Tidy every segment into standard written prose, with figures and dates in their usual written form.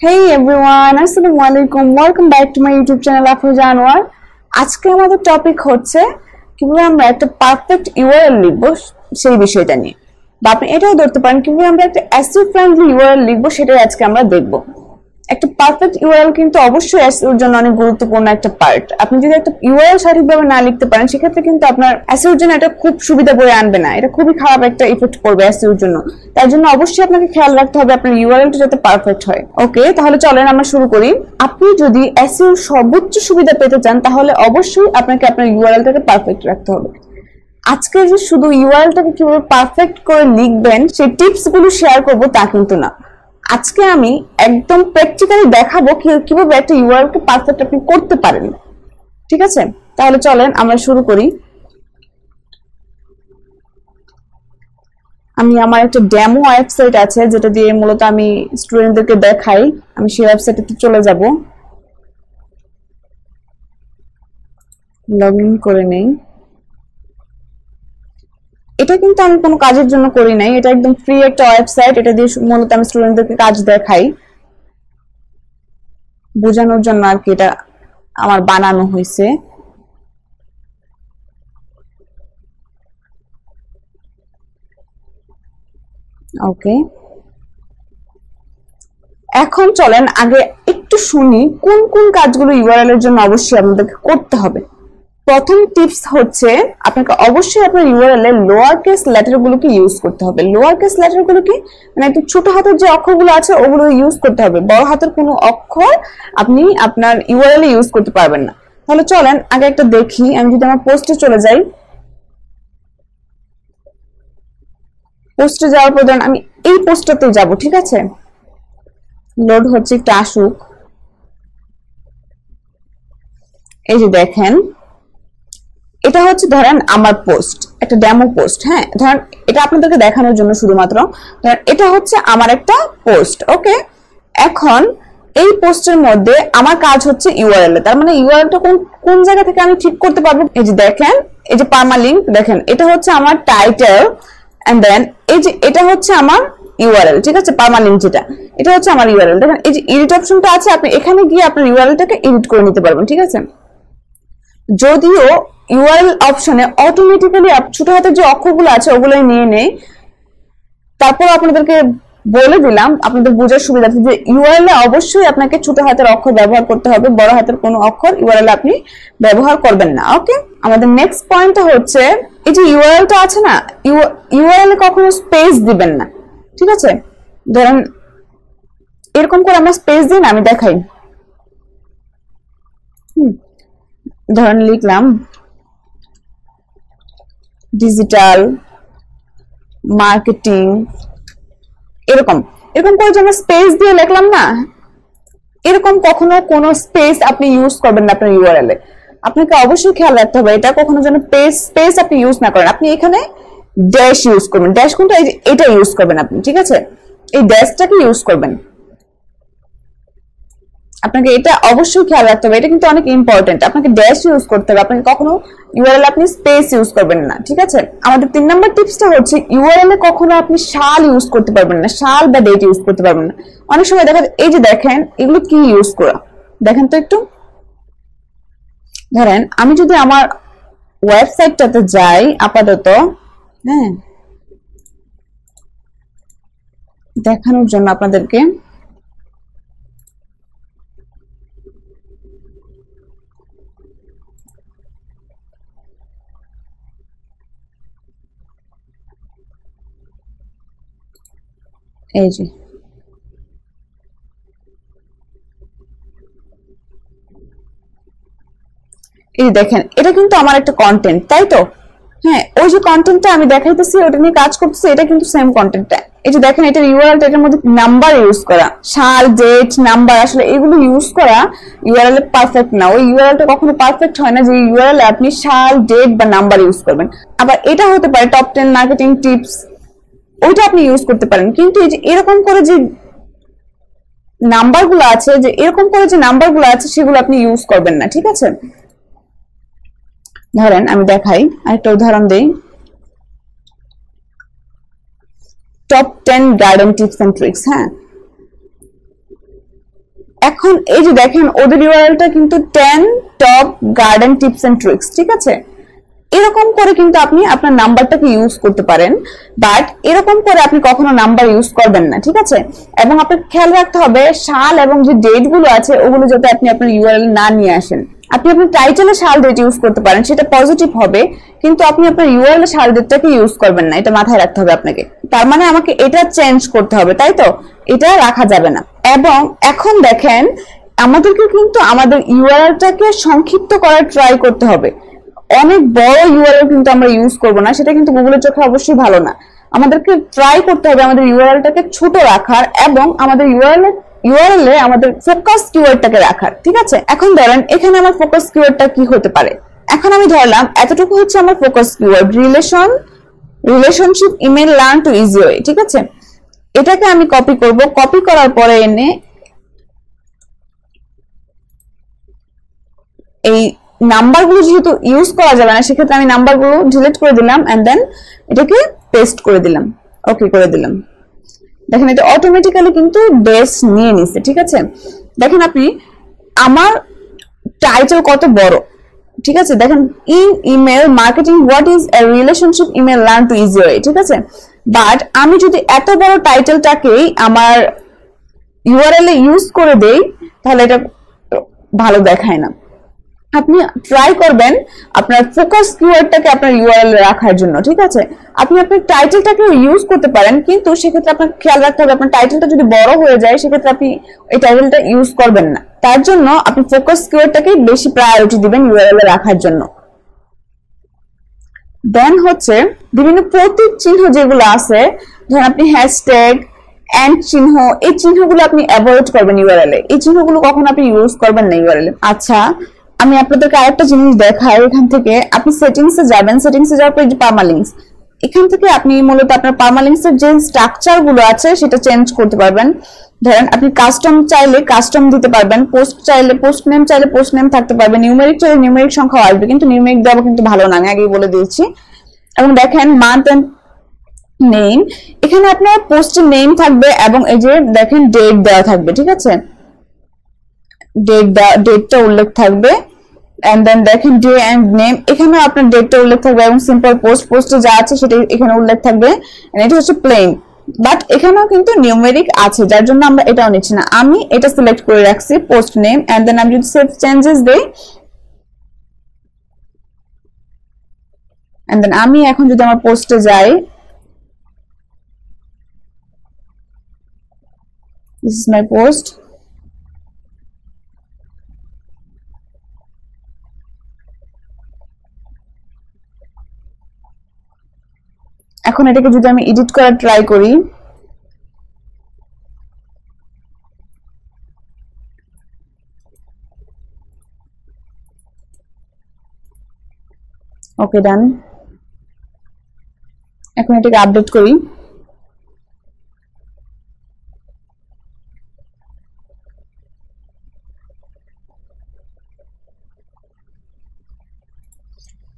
Hey everyone, আসসালামু আলাইকুম, welcome back to my YouTube channel Afroza Anwar. আজকে আমাদের টপিক হচ্ছে কিভাবে আমরা একটা পারফেক্ট ইউআরএল লিখবো সেই বিষয়টা নিয়ে, বা আপনি এটাও ধরতে পারেন কিভাবে আমরা একটা এসইও ফ্রেন্ডলি ইউআরএল লিখবো সেটাই আজকে আমরা দেখবো। একটা পারফেক্ট ইউআরএল কিন্তু অবশ্যই এসইওর জন্য অনেক গুরুত্বপূর্ণ একটা পার্ট। আপনি যদি একটা ইউআরএল সঠিকভাবে না লিখতে পারেন সেক্ষেত্রে কিন্তু আপনার এসইওর জন্য এটা খুব সুবিধা বয়ে আনবে না, এটা খুবই খারাপ একটা ইফেক্ট পড়বে এসইওর জন্য। তার জন্য অবশ্যই আপনাকে খেয়াল রাখতে হবে আপনার ইউআরএলটা যাতে পারফেক্ট হয়। ওকে, তাহলে চলেন আমরা শুরু করি। আপনি যদি এসইওর সর্বোচ্চ সুবিধা পেতে চান তাহলে অবশ্যই আপনাকে আপনার ইউআরএলটাকে পারফেক্ট রাখতে হবে। আজকে যে শুধু ইউআরএলটাকে কিভাবে পারফেক্ট করে লিখবেন সেই টিপস গুলো শেয়ার করবো তা কিন্তু না, আজকে আমি একদম প্র্যাকটিক্যালি দেখাবো কিভাবে একটা ইউআরএল কে পারফেক্ট আপনি করতে পারেন। ঠিক আছে, তাহলে চলেন আমরা শুরু করি। আমি আমার একটা ডেমো ওয়েবসাইট আছে যেটা দিয়ে মূলত আমি স্টুডেন্টদেরকে দেখাই, আমি সেই ওয়েবসাইটে চলে যাব, লগ ইন করে নেই। এটা কিন্তু আমি কোনো কাজের জন্য করি নাই, এটা একদম ফ্রি একটা ওয়েবসাইট, এটা দিয়ে মূলত আমি স্টুডেন্টদেরকে কাজ দেখাই, বোঝানোর জন্য আর কি এটা আমার বানানো হয়েছে। ওকে, এখন চলেন আগে একটু শুনি কোন কোন কাজগুলো ইউআরএল এর জন্য অবশ্যই আপনাদেরকে করতে হবে। প্রথম টিপস হচ্ছে আপনাকে অবশ্যই আপনার ইউআরএল এর লোয়ার কেস লেটার গুলোকে ইউজ করতে হবে। লোয়ার কেস লেটার গুলো কি, মানে একটু ছোট হাতের যে অক্ষরগুলো আছে ওগুলো ইউজ করতে হবে, বড় হাতের কোনো অক্ষর আপনি আপনার ইউআরএল এ ইউজ করতে পারবেন না। তাহলে চলেন আগে একটা দেখি, আমি যদি আমার পোস্টে চলে যাই, পোস্টে যাওয়ার পর আমি এই পোস্টটাতে যাব। ঠিক আছে, লোড হচ্ছে, একটু আসুক। এই যে দেখেন, এটা হচ্ছে ধরেন আমার পোস্ট, একটা ডেমো পোস্ট। হ্যাঁ, ধরেন এটা আপনাদেরকে দেখানোর জন্য শুধুমাত্র, ধরেন এটা হচ্ছে আমার একটা পোস্ট। ওকে, এখন এই পোস্টের মধ্যে আমার কাজ হচ্ছে ইউআরএল, তার মানে ইউআরএলটা কোন কোন জায়গা থেকে আমি ঠিক করতে পারবো। এই যে দেখেন, এই যে পার্মালিঙ্ক দেখেন, এটা হচ্ছে আমার টাইটেল, এন্ড দেন এই যে এটা হচ্ছে আমার ইউআরএল। ঠিক আছে, পার্মালিঙ্ক যেটা, এটা হচ্ছে আমার ইউআরএল। দেখেন এই যে এডিট অপশনটা আছে, আপনি এখানে গিয়ে আপনার ইউআরএলটাকে এডিট করে নিতে পারবেন। ঠিক আছে, যদিও ইউআরএল অপশনে অটোমেটিক্যালি ছোট হাতের যে অক্ষরগুলো আছে ওগুলোই নিয়ে নেয়, তারপর আপনাদেরকে বলে দিলাম আপনাদের বোঝার সুবিধার্থে যে ইউআরএল এ অবশ্যই আপনাকে ছোট হাতের অক্ষর ব্যবহার করতে হবে, বড় হাতের কোনো অক্ষর ইউআরএল আপনি ব্যবহার করবেন না। ওকে, আমাদের নেক্সট পয়েন্টটা হচ্ছে এই যে ইউআরএলটা আছে না, ইউআরএল এ কখনো স্পেস দিবেন না। ঠিক আছে, ধরেন এরকম করে আমরা স্পেস দিই না, আমি দেখাই। ধরেন লিখলাম ডিজিটাল মার্কেটিং, এরকম এরকম করে যে আমরা স্পেস দিয়ে লিখলাম না, এরকম কখনো কোনো স্পেস আপনি ইউজ করবেন না আপনার ইউআরএল এ। আপনাকে অবশ্যই খেয়াল রাখতে হবে এটা কখনো যেন স্পেস আপনি ইউজ না করেন। আপনি এখানে ড্যাশ ইউজ করবেন, ড্যাশ কোনটা, এটা ইউজ করবেন আপনি। ঠিক আছে, এই ড্যাশটাকে ইউজ করবেন, আপনাকে এটা অবশ্যই খেয়াল রাখতে হবে, এটা কিন্তু অনেক ইম্পর্টেন্ট। আপনাকে ড্যাশ ইউজ করতে হবে, আপনাকে কখনো ইউআরএল আপনি স্পেস ইউজ করবেন না। ঠিক আছে, আমাদের 3 নাম্বার টিপসটা হচ্ছে ইউআরএল এ কখনো আপনি শাল ইউজ করতে পারবেন না, শাল বা ডেট ইউজ করতে পারবেন না। অনেক সময় দেখা যায়, এই যে দেখেন এগুলো কি ইউজ করা, দেখেন তো একটু। ধরেন আমি যদি আমার ওয়েবসাইটটাতে যাই আপাতত, হ্যাঁ, দেখানোর জন্য আপনাদেরকে, এই যে এই দেখেন, এটা কিন্তু আমার একটা কন্টেন্ট, তাই তো? হ্যাঁ, ওই যে কন্টেন্টটা আমি দেখাইতেছি, ওটা নিয়ে কাজ করতেছি, এটা কিন্তু সেম কন্টেন্টটা। এই যে দেখেন, এটার ইউআরএল, এটার মধ্যে নাম্বার ইউজ করা, সাল, ডেট, নাম্বার, আসলে এগুলো ইউজ করা ইউআরএল এ পারফেক্ট না। ওই ইউআরএলটা কখনো পারফেক্ট হয় না যে ইউআরএল আপনি সাল, ডেট বা নাম্বার ইউজ করবেন। আবার এটা হতে পারে টপ 10 মার্কেটিং টিপস, ওইটা আপনি ইউজ করতে পারেন, কিন্তু এই যে এরকম করে যে নাম্বারগুলো আছে, যে এরকম করে যে নাম্বারগুলো আছে সেগুলো আপনি ইউজ করবেন না। ঠিক আছে, ধরেন আমি দেখাই, আরেকটা উদাহরণ দেই, top 10 garden tips and tricks. হ্যাঁ, এখন এই যে দেখেন ওদের ইউআরএলটা কিন্তু 10 top garden tips and tricks, ঠিক আছে। এরকম করে কিন্তু আপনি আপনার নাম্বারটাকে ইউজ করতে পারেন, বাট এরকম করে আপনি কখনো নাম্বার ইউজ করবেন না, ঠিক আছে। এবং আপনাকে খেয়াল রাখতে হবে সাল এবং যে ডেট গুলো আছে ওগুলো যাতে আপনি আপনার ইউআরএল না নিয়ে আসেন। আপনি আপনার টাইটেলে সাল ডেট ইউজ করতে পারেন, সেটা পজিটিভ হবে, কিন্তু আপনি আপনার ইউআরএল এর সাল ডেটটাকে ইউজ করবেন না, এটা মাথায় রাখতে হবে আপনাকে। তার মানে আমাকে এটা চেঞ্জ করতে হবে, তাই তো, এটা রাখা যাবে না। এবং এখন দেখেন আমাদেরকে কিন্তু আমাদের ইউআরএলটাকে সংক্ষিপ্ত করার ট্রাই করতে হবে। অনেক বড় ইউআরএল কিন্তু আমরা ইউজ করব না, সেটা কিন্তু গুগলের চোখে অবশ্যই ভালো না। আমাদেরকে ট্রাই করতে হবে আমাদের ইউআরএলটাকে ছোট রাখার এবং আমাদের ইউআরএল এ আমাদের ফোকাস কিওয়ার্ডটাকে রাখার, ঠিক আছে। এখন ধরেন এখানে আমার ফোকাস কিওয়ার্ডটা কি হতে পারে। এখন আমি ধরলাম এতটুকু হচ্ছে আমার focus keyword, relationship email learn to easy way, ঠিক আছে। এটাকে আমি কপি করব, কপি করার পরে এনে এই নাম্বারগুলো যেহেতু ইউজ করা যাবে না, সেক্ষেত্রে আমি নাম্বারগুলো ডিলিট করে দিলাম এন্ড দেন এটাকে পেস্ট করে দিলাম, ওকে করে দিলাম। দেখেন এটা অটোমেটিক্যালি কিন্তু বেস নিয়ে নিছে, ঠিক আছে। দেখেন আপনি আমার টাইটেল কত বড়, ঠিক আছে। দেখেন in email marketing what is a relationship email learn to easy way, ঠিক আছে। বাট আমি যদি এত বড় টাইটেলটাকেই আমার ইউআরএল এ ইউজ করে দেই তাহলে এটা ভালো দেখায় না। আপনি ট্রাই করবেন আপনার ফোকাস কিওয়ার্ডটাকে আপনার ইউআরএল এ রাখার জন্য, ঠিক আছে। আপনি আপনার টাইটেলটাকে ইউজ করতে পারেন, কিন্তু সেক্ষেত্রে আপনার খেয়াল রাখতে হবে আপনার টাইটেলটা যদি বড় হয়ে যায় সেক্ষেত্রে আপনি এই টাইটেলটা ইউজ করবেন না। তার জন্য আপনি ফোকাস কিওয়ার্ডটাকে বেশি প্রায়োরিটি দিবেন ইউআরএল এ রাখার জন্য। দেন হচ্ছে বিভিন্ন প্রতীক চিহ্ন যেগুলো আছে, ধরেন আপনি হ্যাশট্যাগ এন্ড চিহ্ন, এই চিহ্নগুলো আপনি অ্যাভয়েড করবেন ইউআরএল এ। এই চিহ্নগুলো কখনো আপনি ইউজ করবেন না ইউআরএল এ। আচ্ছা আমি আপনাদেরকে আরেকটা জিনিস দেখাই। এখান থেকে আপনি সেটিংসে যাবেন, সেটিংসে যাওয়ার পর পারমালিংকস, এখান থেকে আপনি মূলত আপনার পারমালিংকসের যে স্ট্রাকচার গুলো আছে সেটা চেঞ্জ করতে পারবেন। ধরেন আপনি কাস্টম চাইলে কাস্টম দিতে পারবেন, পোস্ট চাইলে পোস্ট নেম চাইলে পোস্ট নেম থাকতে পারবে, নিউমেরিক চাইলে নিউমেরিক সংখ্যা আসবে, কিন্তু নিউমেরিক দেওয়া কিন্তু ভালো না, আমি আগেই বলে দিয়েছি। এবং দেখেন মান্থ এন্ড নেম, এখানে আপনার পোস্টের নেম থাকবে এবং এই যে দেখেন ডেট দেওয়া থাকবে, ঠিক আছে। ডেটটা উল্লেখ থাকবে এন্ড দেন দেখেন ডে এন্ড নেম, এখানে আপনার ডেটটা উল্লেখ থাকবে এবং সিম্পল পোস্টে যা আছে সেটা এখানে উল্লেখ থাকবে। এটা হচ্ছে প্লেন, বাট এখানেও কিন্তু নিউমেরিক আছে, যার জন্য আমরা এটাও নিচ্ছি না। আমি এটা সিলেক্ট করে রাখছি পোস্ট নেম এন্ড দেন আমি যদি সেভ চেঞ্জেস দেই এন্ড দেন আমি এখন যদি আমার পোস্টে যাই, দিস ইজ মাই পোস্ট, এখন এটাকে যদি আমি এডিট করার ট্রাই করি, ওকে ডান। এখন এটাকে আপডেট করি,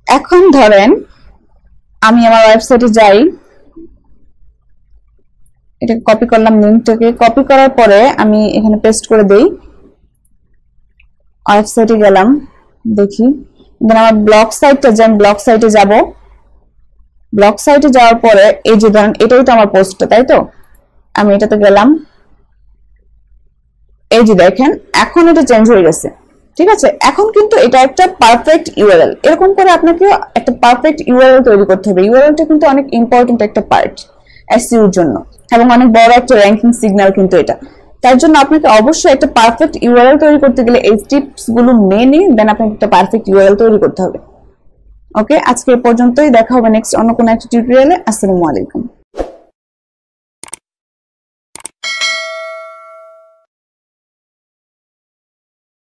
এখন ধরেন আমি আমার ওয়েবসাইটে যাই, এটাকে কপি করলাম, লিংকটাকে কপি করার পরে আমি এখানে পেস্ট করে দেই, ওয়েবসাইটে গেলাম, দেখি দেন আমার ব্লগ সাইটটা যে আমি ব্লগ সাইটে যাব, ব্লগ সাইটে যাওয়ার পরে এই যে ধরেন এটাই তো আমার পোস্টটা, তাই তো, আমি এটাতে গেলাম, এই যে দেখেন এখন এটা চেঞ্জ হয়ে গেছে, ঠিক আছে। এখন কিন্তু এটা একটা পারফেক্ট ইউআরএল। এরকম করে আপনাকে একটা পারফেক্ট ইউআরএল তৈরি করতে হবে। ইউআরএলটা কিন্তু অনেক ইম্পর্টেন্ট একটা পার্ট এসইও এর জন্য এবং অনেক বড় একটা র্যাঙ্কিং সিগন্যাল কিন্তু এটা। তার জন্য আপনাকে অবশ্যই একটা পারফেক্ট ইউআরএল তৈরি করতে গেলে এই টিপস গুলো মেনে দেন আপনাকে একটা পারফেক্ট ইউআরএল তৈরি করতে হবে। ওকে, আজকে এই পর্যন্তই, দেখা হবে নেক্সট অন্য কোনো একটা টিউটোরিয়ালে। আসসালামু আলাইকুম।